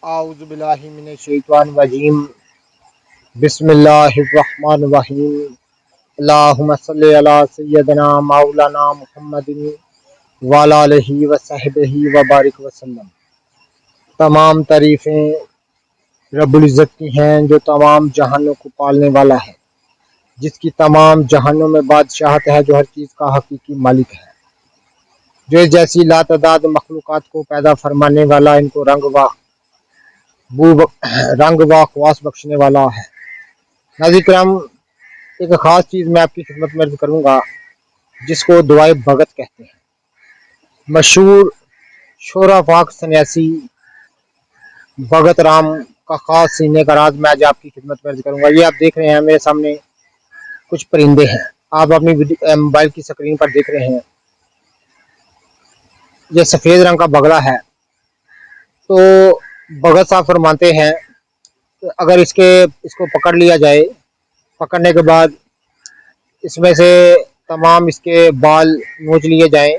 اعوذ باللہ من الشیطان الرجیم بسم اللہ الرحمن الرحیم اللہم صلی علی سیدنا مولانا محمد وعلی آلہ وصحبہ وبارک وسلم۔ تمام تعریفیں رب العزت کی ہیں جو تمام جہانوں کو پالنے والا ہے، جس کی تمام جہانوں میں بادشاہت ہے، جو ہر چیز کا حقیقی مالک ہے، جو اس جیسی لاتعداد مخلوقات کو پیدا فرمانے والا، ان کو رنگ و خواص بخشنے والا ہے۔ ناظرین کرام، ایک خاص چیز میں آپ کی خدمت میں عرض کروں گا جس کو دعائے بھگت کہتے ہیں۔ مشہور شعرا پاک سنیاسی بھگت رام کا خاص سینے کا راز میں آج آپ کی خدمت میں عرض کروں گا۔ یہ آپ دیکھ رہے ہیں میرے سامنے کچھ پرندے ہیں، آپ اپنی موبائل کی سکرین پر دیکھ رہے ہیں۔ یہ سفید رنگ کا بگلا ہے۔ تو بھگت صاحب فرماتے ہیں کہ اگر اس کو پکڑ لیا جائے، پکڑنے کے بعد اس میں سے تمام اس کے بال نوچ لیے جائیں،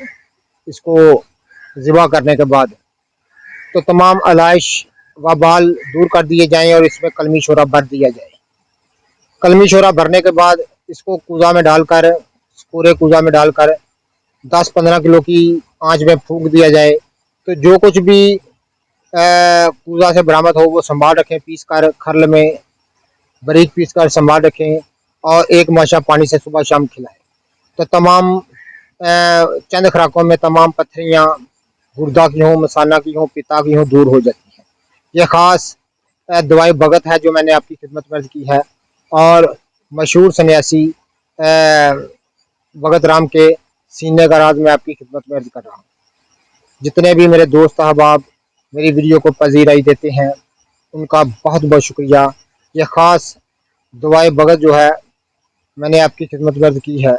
اس کو ذبح کرنے کے بعد تو تمام علائش و بال دور کر دیے جائیں اور اس میں کلمی شورہ بھر دیا جائے۔ کلمی شورہ بھرنے کے بعد اس کو کوزہ میں ڈال کر، پورے کوزہ میں ڈال کر 10-15 کلو کی آنچ میں پھونک دیا جائے تو جو کچھ بھی کوزہ سے برآمد ہو وہ سنبھال رکھیں، پیس کر کھرل میں باریک پیس کر سنبھال رکھیں اور ایک ماشا پانی سے صبح شام کھلائیں تو تمام چند خوراکوں میں تمام پتھریاں گردہ کی ہوں، مثانہ کی ہوں، پتا کی ہوں، دور ہو جاتی ہیں۔ یہ خاص دعائے بھگت ہے جو میں نے آپ کی خدمت میں عرض کی ہے، اور مشہور سنیاسی بھگت رام کے سینے کا راز میں آپ کی خدمت میں عرض کر رہا ہوں۔ جتنے بھی میرے دوست احباب میری ویڈیو کو پذیرائی دیتے ہیں ان کا بہت بہت شکریہ۔ یہ خاص دعائے بھگت جو ہے میں نے آپ کی خدمت میں عرض کی ہے۔